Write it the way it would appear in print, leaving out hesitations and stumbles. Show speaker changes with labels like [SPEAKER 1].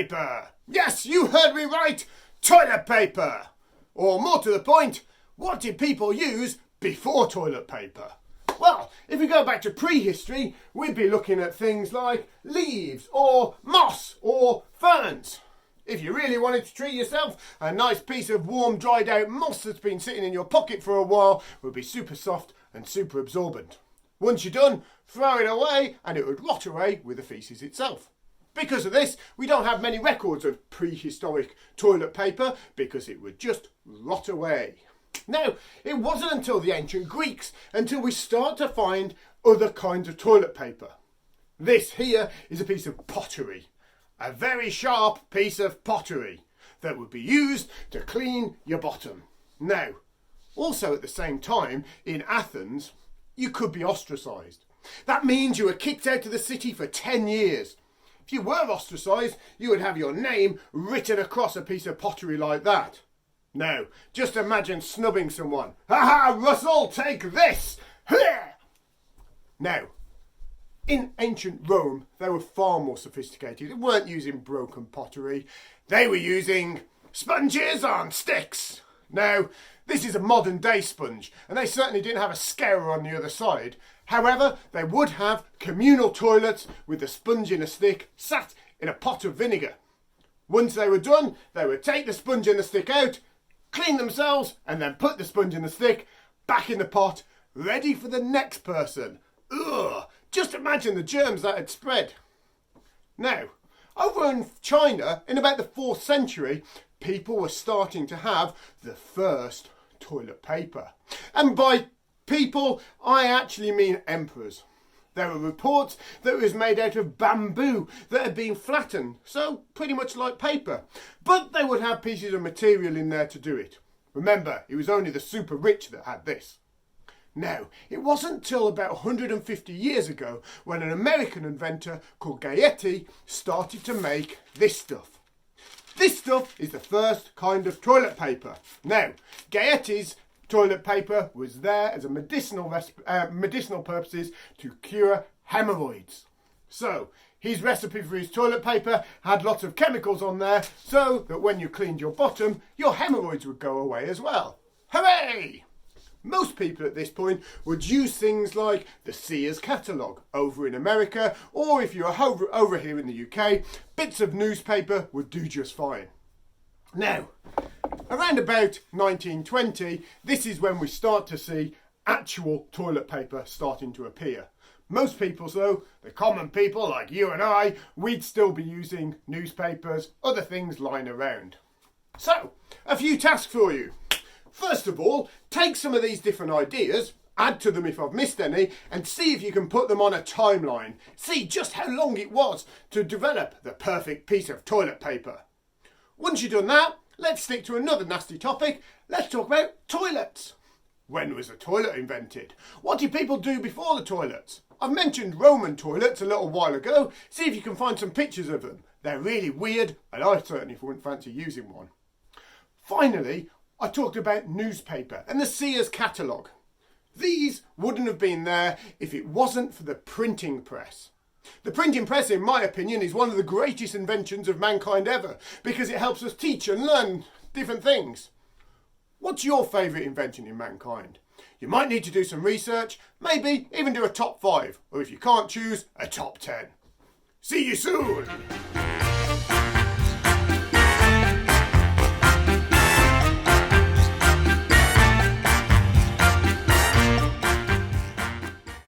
[SPEAKER 1] paper. Yes, you heard me right, toilet paper. Or more to the point, what did people use before toilet paper? Well, if we go back to prehistory, we'd be looking at things like leaves or moss or ferns. If you really wanted to treat yourself, a nice piece of warm, dried out moss that's been sitting in your pocket for a while would be super soft and super absorbent. Once you're done, throw it away and it would rot away with the faeces itself. Because of this, we don't have many records of prehistoric toilet paper because it would just rot away. Now, it wasn't until the ancient Greeks until we start to find other kinds of toilet paper. This here is a piece of pottery. A very sharp piece of pottery that would be used to clean your bottom. Now, also at the same time, in Athens, you could be ostracised. That means you were kicked out of the city for 10 years. If you were ostracised, you would have your name written across a piece of pottery like that. Now, just imagine snubbing someone. Ha ha, Russell, take this! Now, in ancient Rome, they were far more sophisticated. They weren't using broken pottery. They were using sponges on sticks. Now, this is a modern day sponge, and they certainly didn't have a scourer on the other side. However, they would have communal toilets with the sponge in a stick sat in a pot of vinegar. Once they were done, they would take the sponge and the stick out, clean themselves, and then put the sponge and the stick back in the pot, ready for the next person. Ugh! Just imagine the germs that had spread. Now, over in China, in about the 4th century, people were starting to have the first toilet paper. And by people, I actually mean emperors. There were reports that it was made out of bamboo that had been flattened, so pretty much like paper. But they would have pieces of material in there to do it. Remember, it was only the super rich that had this. Now, it wasn't until about 150 years ago when an American inventor called Gaetti started to make this stuff. This stuff is the first kind of toilet paper. Now, Gaetti's toilet paper was there as a medicinal purposes to cure hemorrhoids. So, his recipe for his toilet paper had lots of chemicals on there so that when you cleaned your bottom, your hemorrhoids would go away as well. Hooray! Most people at this point would use things like the Sears catalogue over in America, or if you're over here in the UK, bits of newspaper would do just fine. Now, around about 1920, this is when we start to see actual toilet paper starting to appear. Most people, though, the common people like you and I, we'd still be using newspapers, other things lying around. So, a few tasks for you. First of all, take some of these different ideas, add to them if I've missed any, and see if you can put them on a timeline. See just how long it was to develop the perfect piece of toilet paper. Once you've done that, let's stick to another nasty topic. Let's talk about toilets. When was a toilet invented? What did people do before the toilets? I've mentioned Roman toilets a little while ago. See if you can find some pictures of them. They're really weird, and I certainly wouldn't fancy using one. Finally, I talked about newspaper and the Sears catalogue. These wouldn't have been there if it wasn't for the printing press. The printing press, in my opinion, is one of the greatest inventions of mankind ever because it helps us teach and learn different things. What's your favourite invention in mankind? You might need to do some research, maybe even do a top 5, or if you can't choose, a top 10. See you soon!